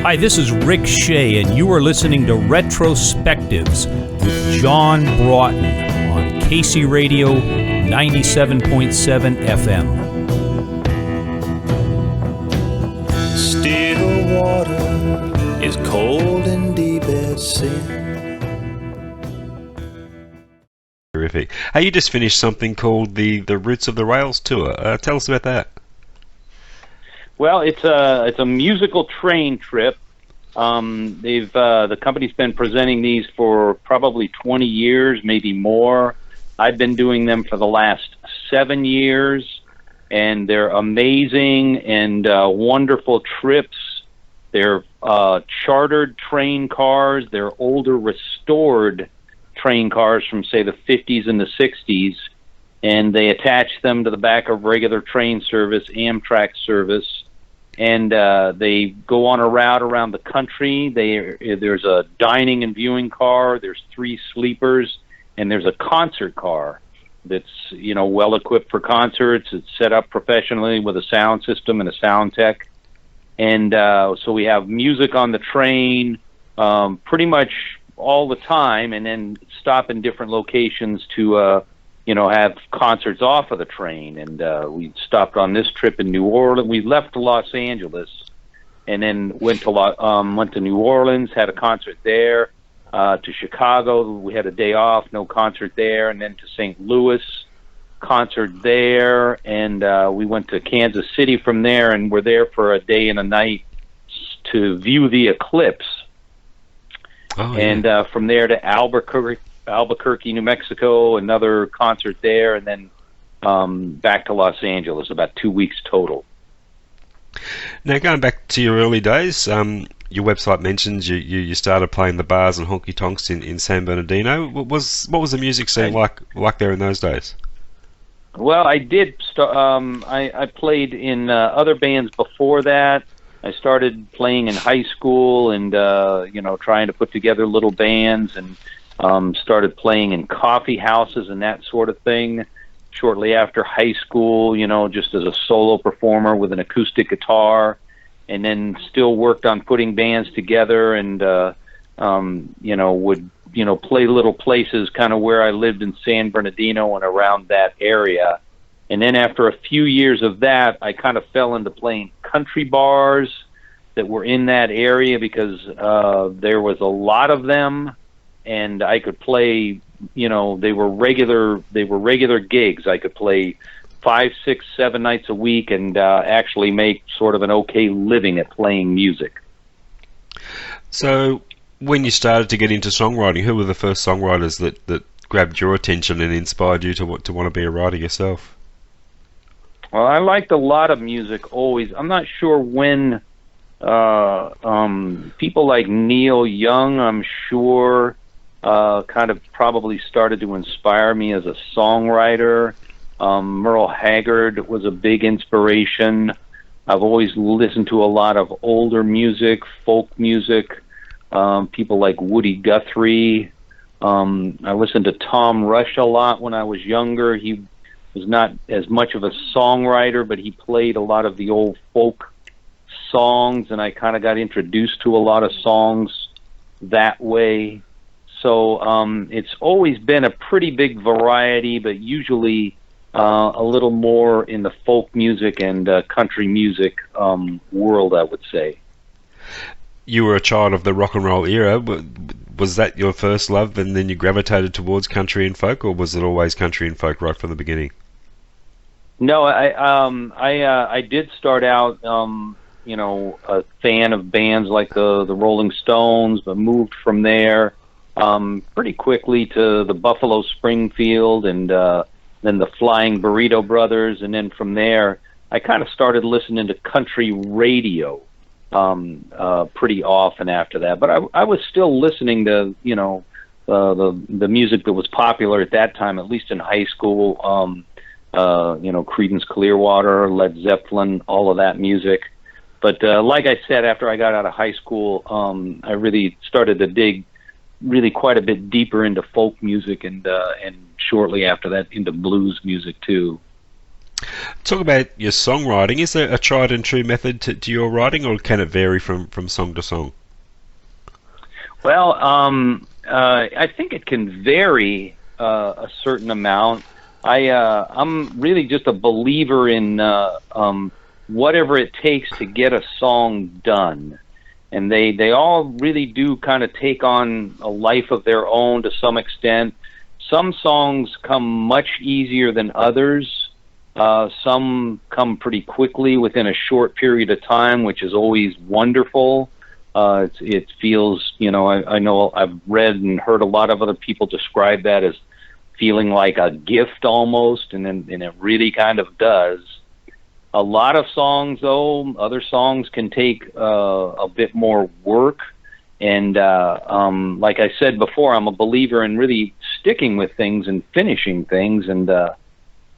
Hi, this is Rick Shea, and you are listening to Retrospectives with John Broughton on Casey Radio 97.7 FM. Still water is cold and deep as sea. Terrific. Hey, you just finished something called the Roots of the Rails tour. Tell us about that. Well, it's a musical train trip. The company's been presenting these for probably 20 years, maybe more. I've been doing them for the last 7 years, and they're amazing and wonderful trips. They're chartered train cars. They're older, restored train cars from, say, the 50s and the 60s, and they attach them to the back of regular train service, Amtrak service. And they go on a route around the country. There's a dining and viewing car. There's 3 sleepers, and there's a concert car that's well equipped for concerts. It's set up professionally with a sound system and a sound tech. And so we have music on the train pretty much all the time, and then stop in different locations to have concerts off of the train. And we stopped on this trip in New Orleans. We left Los Angeles and then went to New Orleans, had a concert there, to Chicago. We had a day off, no concert there, and then to St. Louis, concert there, and we went to Kansas City from there, and we're there for a day and a night to view the eclipse. Oh, yeah. And from there to Albuquerque, New Mexico, another concert there, and then back to Los Angeles, about 2 weeks total. Now, going back to your early days, your website mentions you started playing the bars and honky-tonks in San Bernardino. What was the music scene like there in those days? Well, I did. I played in other bands before that. I started playing in high school and trying to put together little bands, and started playing in coffee houses and that sort of thing shortly after high school, just as a solo performer with an acoustic guitar, and then still worked on putting bands together and, would, play little places kind of where I lived in San Bernardino and around that area. And then after a few years of that, I kind of fell into playing country bars that were in that area because there was a lot of them. And I could play, they were regular gigs. I could play 5, 6, 7 nights a week and actually make sort of an okay living at playing music. So when you started to get into songwriting, who were the first songwriters that grabbed your attention and inspired you to want to be a writer yourself? Well, I liked a lot of music always. I'm not sure when people like Neil Young, I'm sure, kind of probably started to inspire me as a songwriter. Merle Haggard was a big inspiration. I've always listened to a lot of older music, folk music, people like Woody Guthrie. I listened to Tom Rush a lot when I was younger. He was not as much of a songwriter, but he played a lot of the old folk songs, and I kind of got introduced to a lot of songs that way. So it's always been a pretty big variety, but usually a little more in the folk music and country music world, I would say. You were a child of the rock and roll era. Was that your first love, and then you gravitated towards country and folk, or was it always country and folk right from the beginning? No, I did start out, a fan of bands like the Rolling Stones, but moved from there pretty quickly to the Buffalo Springfield and then the Flying Burrito Brothers, and then from there I kind of started listening to country radio pretty often after that. But I was still listening to the music that was popular at that time, at least in high school. Creedence Clearwater, Led Zeppelin, all of that music. But like I said, after I got out of high school, I really started to dig really quite a bit deeper into folk music, and shortly after that into blues music too. Talk about your songwriting. Is there a tried and true method to your writing, or can it vary from song to song? Well, I think it can vary a certain amount. I'm really just a believer in whatever it takes to get a song done, and they all really do kind of take on a life of their own to some extent. Some songs come much easier than others. Some come pretty quickly within a short period of time, which is always wonderful. It feels, I know I've read and heard a lot of other people describe that as feeling like a gift almost, and it really kind of does. A lot of songs, though, other songs can take a bit more work. And like I said before, I'm a believer in really sticking with things and finishing things. And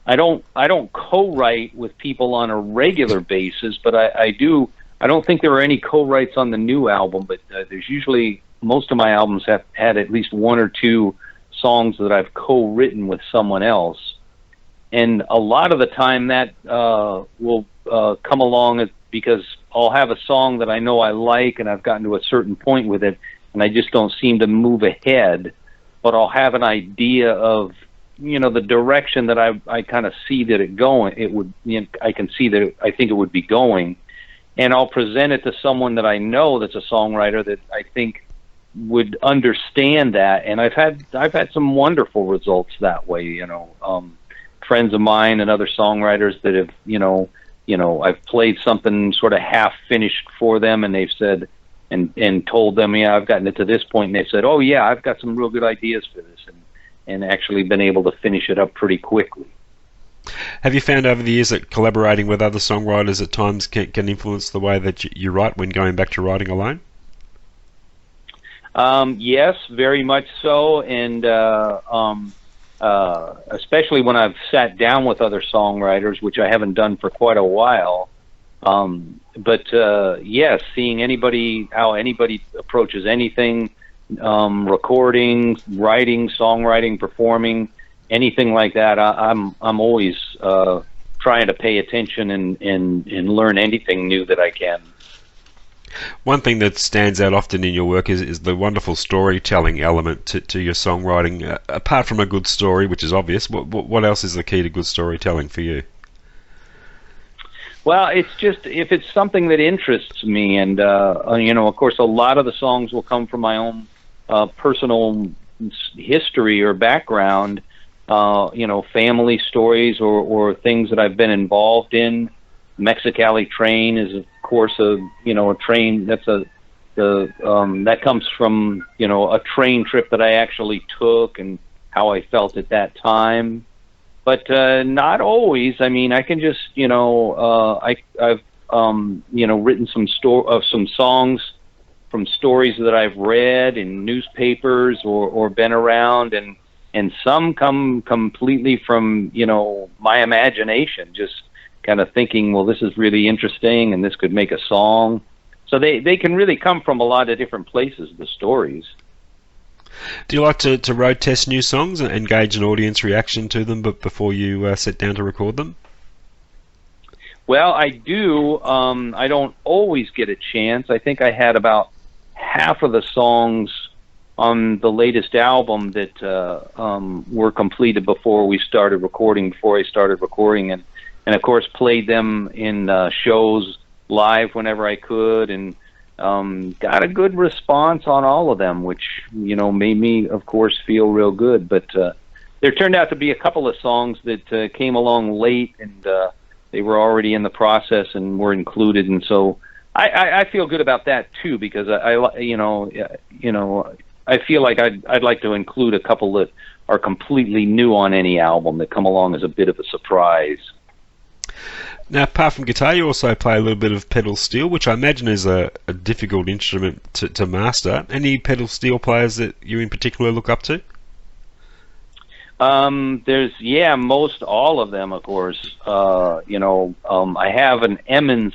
I don't co-write with people on a regular basis, but I do. I don't think there are any co-writes on the new album, but there's usually, most of my albums have had at least one or two songs that I've co-written with someone else. And a lot of the time that will come along because I'll have a song that I know I like and I've gotten to a certain point with it, and I just don't seem to move ahead, but I'll have an idea of, the direction that I kind of see that I can see that I think it would be going. And I'll present it to someone that I know that's a songwriter that I think would understand that. And I've had some wonderful results that way. Friends of mine and other songwriters that have, I've played something sort of half finished for them, and they've said and told them, yeah, I've gotten it to this point, and they said, oh yeah, I've got some real good ideas for this, and actually been able to finish it up pretty quickly. Have you found over the years that collaborating with other songwriters at times can influence the way that you write when going back to writing alone? Yes, very much so, and especially when I've sat down with other songwriters, which I haven't done for quite a while. But yes, seeing how anybody approaches anything, recording, writing, songwriting, performing, anything like that, I'm always trying to pay attention and learn anything new that I can. One thing that stands out often in your work is the wonderful storytelling element to your songwriting. Apart from a good story, which is obvious, what else is the key to good storytelling for you? Well, it's just if it's something that interests me, and of course, a lot of the songs will come from my own personal history or background. Family stories or things that I've been involved in. Mexicali train is, of course, a train that comes from a train trip that I actually took and how I felt at that time. But not always. I mean, I can just I've written some songs from stories that I've read in newspapers or been around, and some come completely from my imagination, just kind of thinking, well, this is really interesting and this could make a song. So they can really come from a lot of different places, the stories. Do you like to road test new songs and engage an audience reaction to them before you sit down to record them? Well, I do. I don't always get a chance. I think I had about half of the songs on the latest album that were completed before I started recording, and of course played them in shows live whenever I could, and got a good response on all of them, which made me, of course, feel real good. But there turned out to be a couple of songs that came along late, and they were already in the process and were included, and so I feel good about that too, because I feel like I'd like to include a couple that are completely new on any album that come along as a bit of a surprise. Now, apart from guitar, you also play a little bit of pedal steel, which I imagine is a difficult instrument to master. Any pedal steel players that you in particular look up to? There's most all of them, of course. I have an Emmons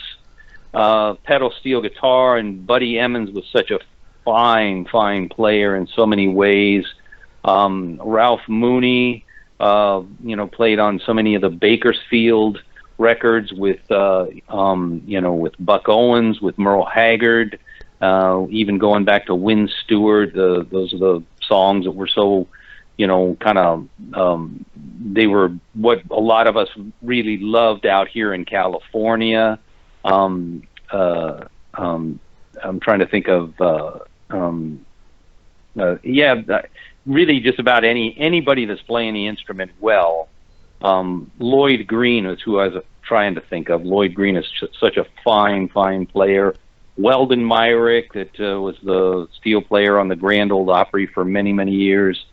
pedal steel guitar, and Buddy Emmons was such a fine player in so many ways. Ralph Mooney, played on so many of the Bakersfield records with with Buck Owens, with Merle Haggard, even going back to Wynn Stewart. Those are the songs that were so, kind of, they were what a lot of us really loved out here in California. I'm trying to think of, really just about anybody that's playing the instrument well. Lloyd Green is who I was trying to think of. Lloyd Green is such a fine player. Weldon Myrick, that was the steel player on the Grand Ole Opry for many years.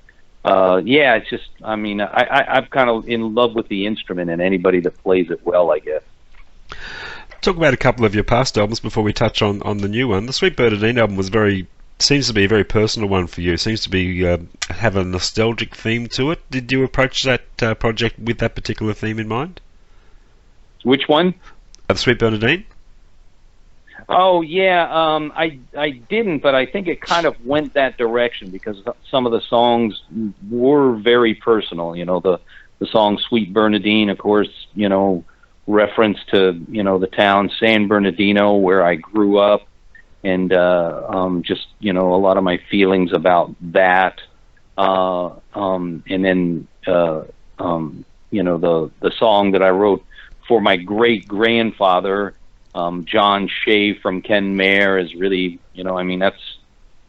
It's just, I'm kind of in love with the instrument and anybody that plays it well, I guess. Talk about a couple of your past albums before we touch on the new one. The Sweet Bernadine album seems to be a very personal one for you. Seems to be have a nostalgic theme to it. Did you approach that project with that particular theme in mind? Which one? The Sweet Bernadine? Oh yeah, I didn't, but I think it kind of went that direction because some of the songs were very personal. The song Sweet Bernadine, of course, reference to the town San Bernardino where I grew up, and just a lot of my feelings about that, and then the song that I wrote for my great grandfather, John Shea from Kenmare, is really that's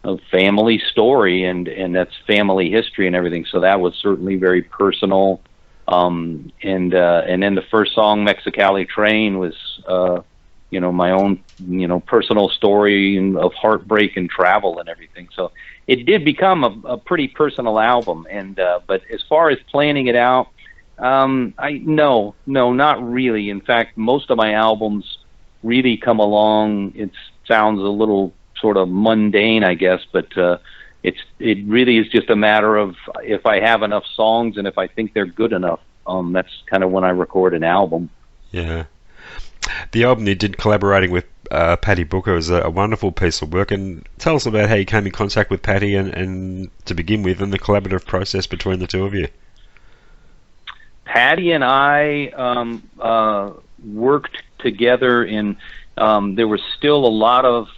a family story and that's family history and everything. So that was certainly very personal. And then the first song, Mexicali Train, was my own personal story of heartbreak and travel and everything. So it did become a pretty personal album. And but as far as planning it out, no, not really. In fact, most of my albums really come along. It sounds a little sort of mundane, I guess, but it really is just a matter of if I have enough songs and if I think they're good enough. That's kind of when I record an album. Yeah. The album you did collaborating with Patty Booker was a wonderful piece of work. And tell us about how you came in contact with Patty and to begin with, and the collaborative process between the two of you. Patty and I worked together in. There was still a lot of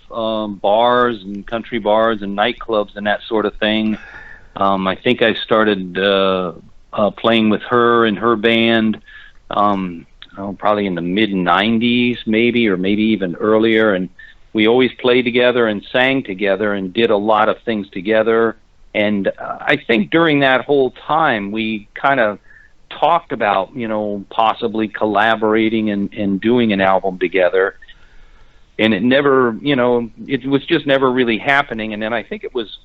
bars and country bars and nightclubs and that sort of thing. I think I started playing with her and her band probably in the mid-'90s, maybe, or maybe even earlier. And we always played together and sang together and did a lot of things together. And I think during that whole time, we kind of talked about, possibly collaborating and doing an album together. And it never, it was just never really happening. And then I think it was,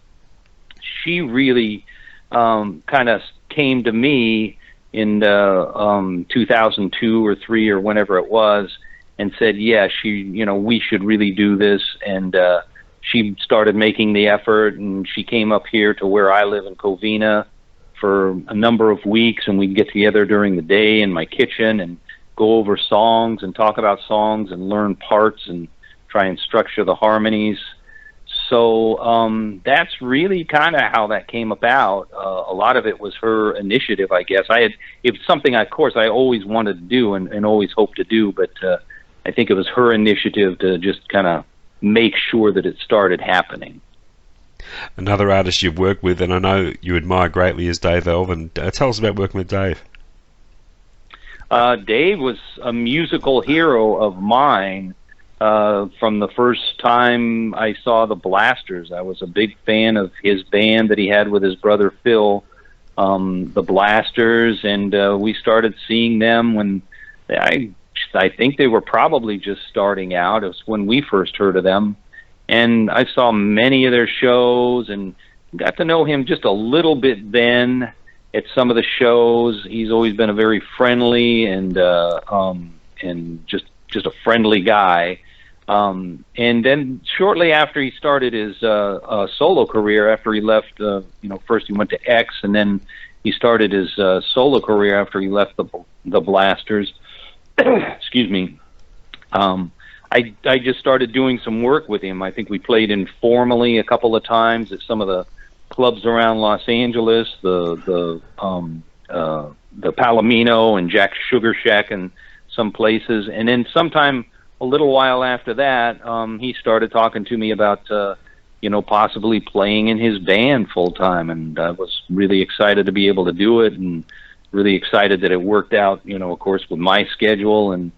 she really kind of came to me in 2002 or 3 or whenever it was and said, yeah, we should really do this. And she started making the effort, and she came up here to where I live in Covina for a number of weeks, and we'd get together during the day in my kitchen and go over songs and talk about songs and learn parts and try and structure the harmonies. So that's really kind of how that came about. A lot of it was her initiative, I guess. It was something, of course, I always wanted to do and always hoped to do, but I think it was her initiative to just kind of make sure that it started happening. Another artist you've worked with, and I know you admire greatly, is Dave Alvin. Tell us about working with Dave. Dave was a musical hero of mine. From the first time I saw the Blasters, I was a big fan of his band that he had with his brother Phil, the Blasters, and we started seeing them when I think they were probably just starting out. It was when we first heard of them, and I saw many of their shows and got to know him just a little bit then at some of the shows. He's always been a very friendly and just a friendly guy. And then shortly after he started his solo career, after he left, first he went to X, and then he started his solo career after he left the Blasters. Excuse me. I just started doing some work with him. I think we played informally a couple of times at some of the clubs around Los Angeles. Palomino and Jack's Sugar Shack and some places. And then sometime a little while after that, he started talking to me about, possibly playing in his band full time. And I was really excited to be able to do it, and really excited that it worked out, of course, with my schedule, and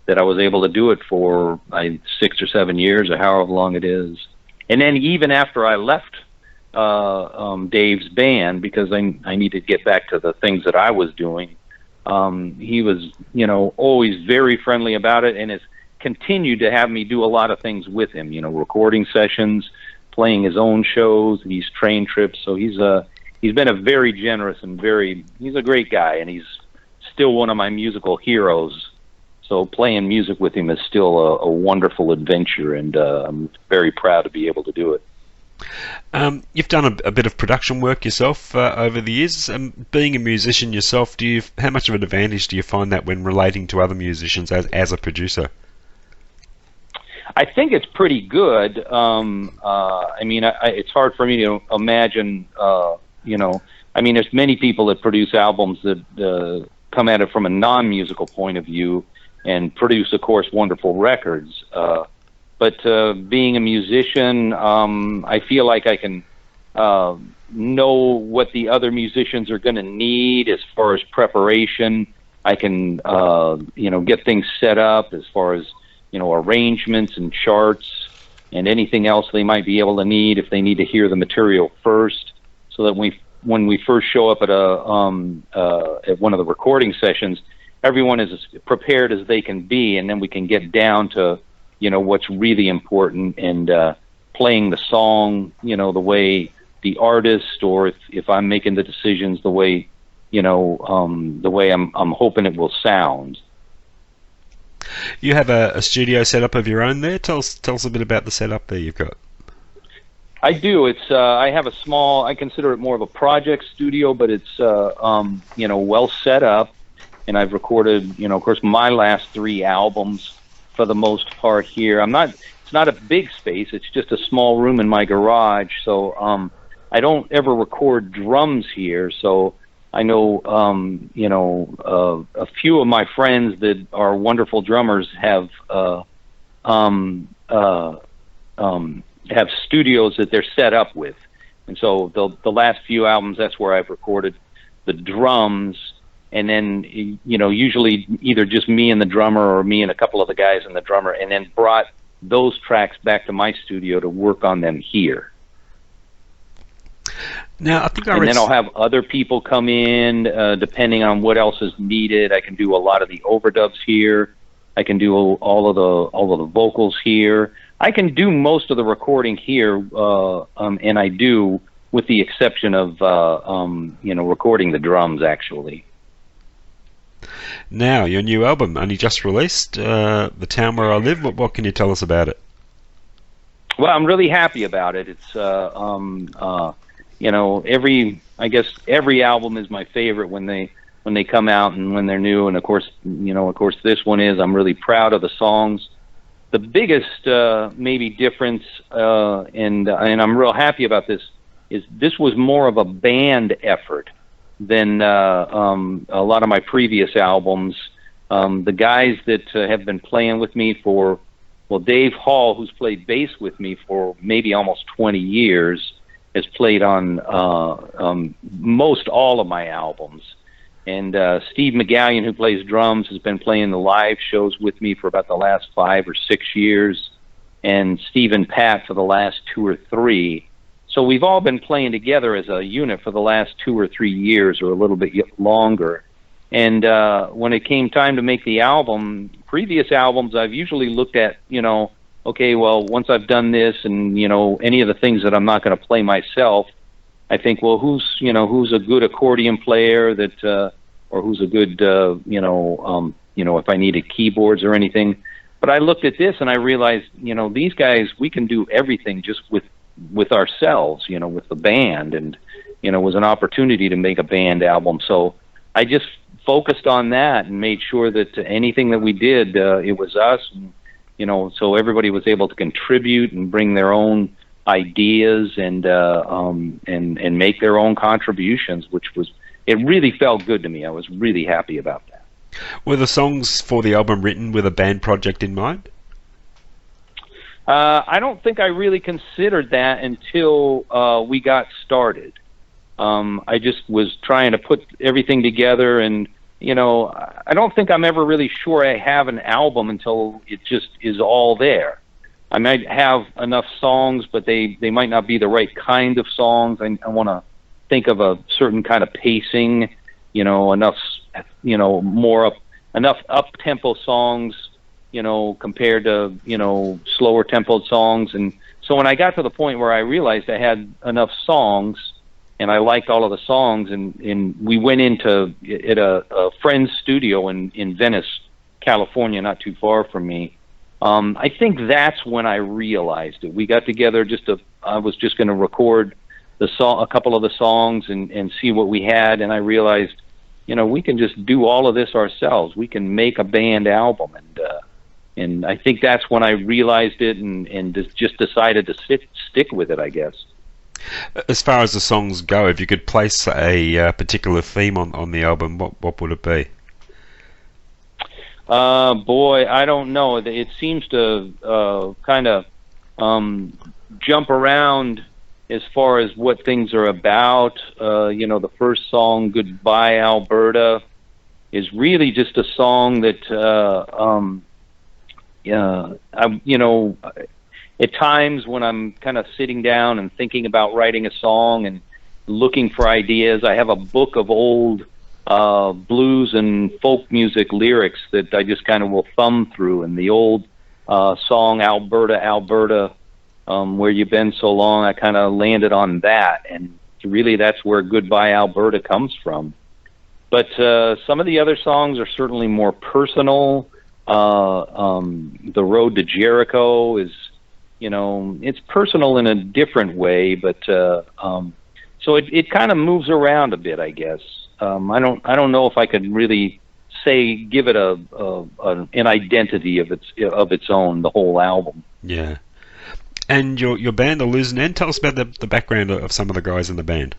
that I was able to do it for 6 or 7 years or however long it is. And then even after I left Dave's band, because I needed to get back to the things that I was doing, he was, always very friendly about it, and has continued to have me do a lot of things with him, recording sessions, playing his own shows, these train trips. So he's been a very generous and he's a great guy, and he's still one of my musical heroes. So playing music with him is still a wonderful adventure, and I'm very proud to be able to do it. You've done a bit of production work yourself over the years. Being a musician yourself, how much of an advantage do you find that when relating to other musicians as a producer? I think it's pretty good. It's hard for me to imagine, there's many people that produce albums that come at it from a non-musical point of view and produce, of course, wonderful records. But being a musician, I feel like I can know what the other musicians are going to need as far as preparation. I can, get things set up as far as, arrangements and charts and anything else they might be able to need if they need to hear the material first, so that when we first show up at at one of the recording sessions, everyone is as prepared as they can be, and then we can get down to what's really important, and playing the song the way the artist, or if I'm making the decisions the way the way I'm hoping it will sound. You have a studio set up of your own there. Tell us a bit about the setup there you've got. I do. It's I have a small. I consider it more of a project studio, but it's well set up, and I've recorded of course my last 3 albums for the most part here. It's not a big space. It's just a small room in my garage. So I don't ever record drums here. So I know a few of my friends that are wonderful drummers have studios that they're set up with, and so the last few albums, that's where I've recorded the drums. And then, usually either just me and the drummer, or me and a couple of the guys and the drummer, and then brought those tracks back to my studio to work on them here. Now, I think and then I'll have other people come in, depending on what else is needed. I can do a lot of the overdubs here. I can do all of the vocals here. I can do most of the recording here, and I do, with the exception of recording the drums, actually. Now, your new album, only just released, The Town Where I Live. What can you tell us about it? Well, I'm really happy about it. It's every album is my favorite when they come out and when they're new. And of course this one is. I'm really proud of the songs. The biggest maybe difference, and I'm real happy about this, is this was more of a band effort than a lot of my previous albums. The guys that have been playing with me for, Dave Hall, who's played bass with me for maybe almost 20 years, has played on most all of my albums. And Steve McGallion, who plays drums, has been playing the live shows with me for about the last 5 or 6 years, and Steve and Pat for the last 2 or 3. So we've all been playing together as a unit for the last 2 or 3 years, or a little bit longer. And when it came time to make the album, previous albums, I've usually looked at, okay, well, once I've done this and, any of the things that I'm not going to play myself, I think, well, who's a good accordion player that, or who's a good, if I needed keyboards or anything. But I looked at this and I realized, these guys, we can do everything just with ourselves, with the band, and it was an opportunity to make a band album. So I just focused on that and made sure that anything that we did, it was us, and so everybody was able to contribute and bring their own ideas and make their own contributions, which was it really felt good to me. I was really happy about that. Were the songs for the album written with a band project in mind? I don't think I really considered that until we got started. I just was trying to put everything together, and I don't think I'm ever really sure I have an album until it just is all there. I might have enough songs, but they might not be the right kind of songs. I want to think of a certain kind of pacing, enough, enough up-tempo songs, compared to, slower tempoed songs. And so when I got to the point where I realized I had enough songs and I liked all of the songs, and we went into at a friend's studio in Venice, California, not too far from me. I think that's when I realized it. We got together I was just going to record a couple of the songs and see what we had, and I realized, we can just do all of this ourselves. We can make a band album, and I think that's when I realized it and just decided to stick with it, I guess. As far as the songs go, if you could place a particular theme on the album, what would it be? Boy, I don't know. It seems to kind of jump around as far as what things are about. The first song, "Goodbye, Alberta," is really just a song that at times when I'm kind of sitting down and thinking about writing a song and looking for ideas, I have a book of old blues and folk music lyrics that I just kind of will thumb through. And the old song, "Alberta, Alberta, where you been so long," I kind of landed on that. And really that's where "Goodbye, Alberta" comes from. But some of the other songs are certainly more personal. "The Road to Jericho" is, it's personal in a different way, but so it kind of moves around a bit, I guess. I don't know if I could really give it an identity of its own, the whole album. Yeah. And your band, the Losing End, tell us about the background of some of the guys in the band.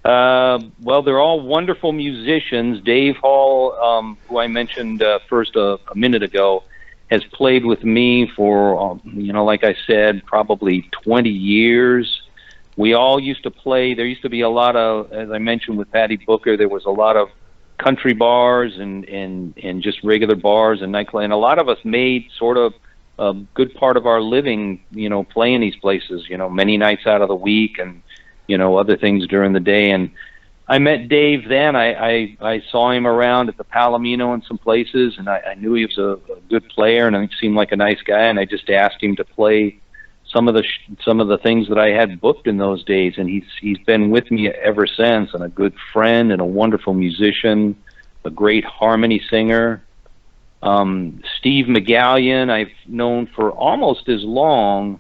Well, they're all wonderful musicians. Dave Hall, who I mentioned first a minute ago, has played with me for, like I said, probably 20 years. We all used to play. There used to be a lot of, as I mentioned with Patty Booker, there was a lot of country bars and just regular bars and nightclubs. And a lot of us made sort of a good part of our living, playing these places, many nights out of the week and, other things during the day. And I met Dave then. I saw him around at the Palomino and some places, and I knew he was a good player, and he seemed like a nice guy. And I just asked him to play some of the things that I had booked in those days, and he's been with me ever since, and a good friend and a wonderful musician, a great harmony singer. Steve McGallion I've known for almost as long,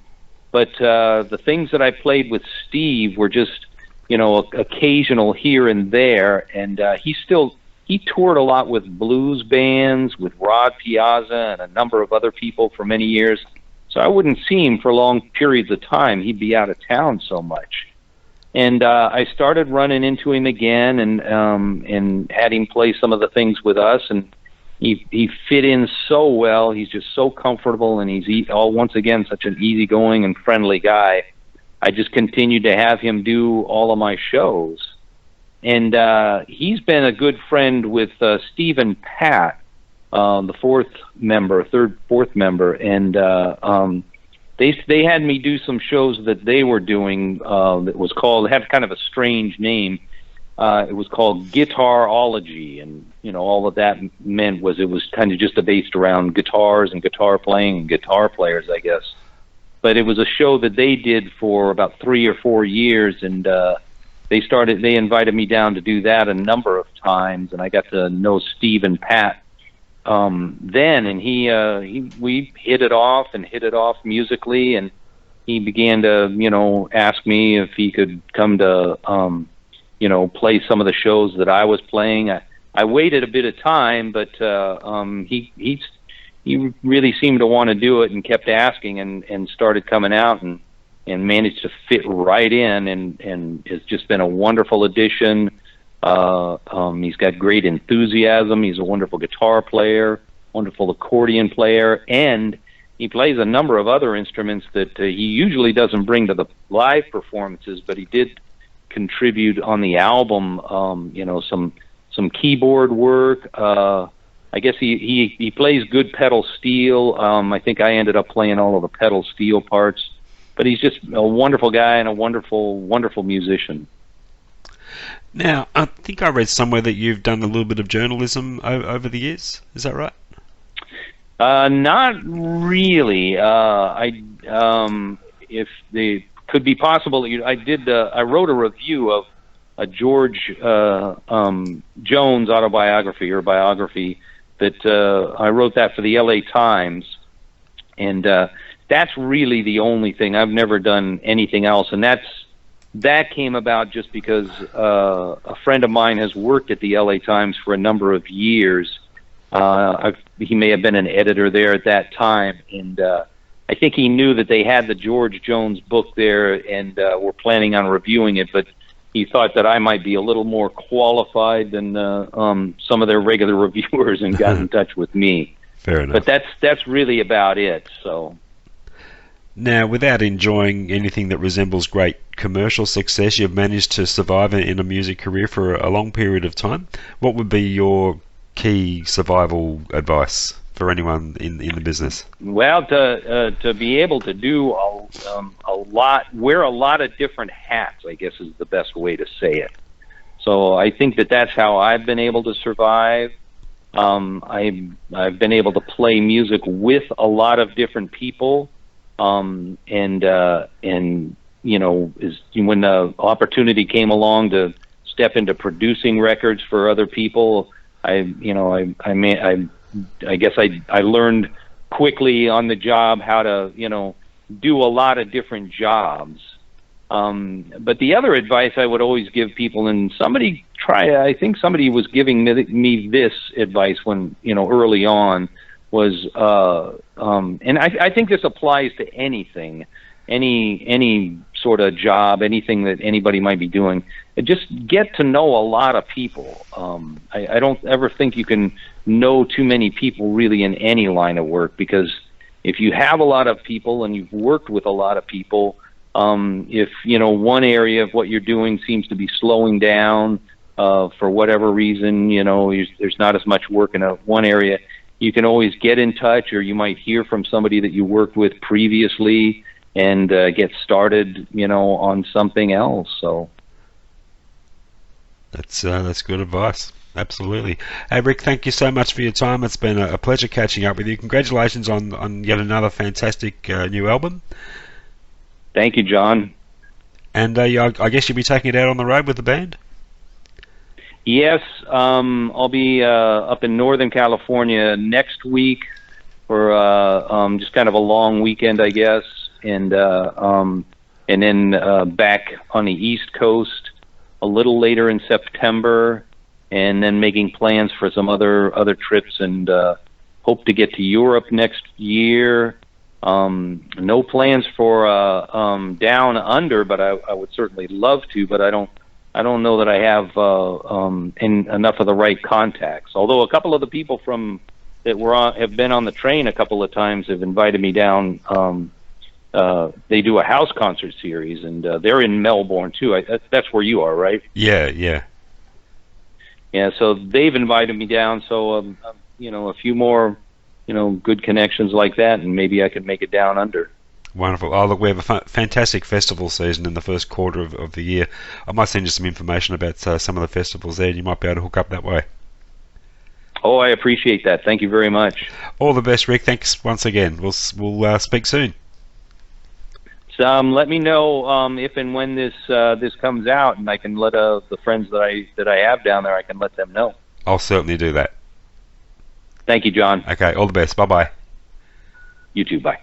but the things that I played with Steve were just occasional here and there, and he toured a lot with blues bands, with Rod Piazza and a number of other people for many years. So I wouldn't see him for long periods of time. He'd be out of town so much. And I started running into him again and had him play some of the things with us. And he fit in so well. He's just so comfortable, and he's once again such an easygoing and friendly guy. I just continued to have him do all of my shows. And he's been a good friend with Steve and Pat, the fourth member, and they had me do some shows that they were doing it had kind of a strange name. It was called Guitarology, and all of that meant was it was kind of just based around guitars and guitar playing and guitar players, I guess. But it was a show that they did for about 3 or 4 years, and they invited me down to do that a number of times, and I got to know Steve and Pat then, and we hit it off musically, and he began to ask me if he could come to play some of the shows that I was playing. I waited a bit of time, but he really seemed to want to do it and kept asking and started coming out, and and managed to fit right in, and has just been a wonderful addition. He's got great enthusiasm. He's a wonderful guitar player, wonderful accordion player, and he plays a number of other instruments that he usually doesn't bring to the live performances, but he did contribute on the album. Some keyboard work. I guess he plays good pedal steel. I think I ended up playing all of the pedal steel parts, but he's just a wonderful guy and a wonderful, wonderful musician. Now, I think I read somewhere that you've done a little bit of journalism over the years. Is that right? Not really. If they could be possible, I wrote a review of a George Jones autobiography or biography that I wrote that for the LA Times, and that's really the only thing. I've never done anything else, and that came about just because a friend of mine has worked at the LA Times for a number of years. He may have been an editor there at that time, and I think he knew that they had the George Jones book there and were planning on reviewing it, but he thought that I might be a little more qualified than some of their regular reviewers and got in touch with me. Fair enough. But that's really about it. So. Now, without enjoying anything that resembles great commercial success, you've managed to survive in a music career for a long period of time. What would be your key survival advice for anyone in the business? Well, to be able to do a lot, wear a lot of different hats, I guess is the best way to say it. So I think that's how I've been able to survive. I've been able to play music with a lot of different people. And when the opportunity came along to step into producing records for other people, I guess I learned quickly on the job how to, do a lot of different jobs. But the other advice I would always give people, and I think somebody was giving me this advice when, early on, was, and I think this applies to anything, any sort of job, anything that anybody might be doing. Just get to know a lot of people. I don't ever think you can know too many people really in any line of work, because if you have a lot of people and you've worked with a lot of people, if one area of what you're doing seems to be slowing down for whatever reason, there's not as much work in one area, you can always get in touch, or you might hear from somebody that you worked with previously and get started, on something else. So that's good advice. Absolutely. Hey, Rick, thank you so much for your time. It's been a pleasure catching up with you. Congratulations on yet another fantastic new album. Thank you, John. And I guess you'll be taking it out on the road with the band? Yes, I'll be up in Northern California next week for just kind of a long weekend, I guess, and then back on the East Coast a little later in September, and then making plans for some other trips, and hope to get to Europe next year. No plans for down under, but I would certainly love to, but I don't know that I have enough of the right contacts. Although a couple of the people that have been on the train a couple of times have invited me down. They do a house concert series, and they're in Melbourne too. That's where you are, right? Yeah. Yeah. So they've invited me down. So a few more, good connections like that, and maybe I could make it down under. Wonderful. Oh, look, we have a fantastic festival season in the first quarter of the year. I might send you some information about some of the festivals there, and you might be able to hook up that way. Oh, I appreciate that. Thank you very much. All the best, Rick. Thanks once again. We'll speak soon. So, let me know if and when this comes out, and I can let the friends that I have down there, I can let them know. I'll certainly do that. Thank you, John. Okay, all the best. Bye-bye. You too. Bye.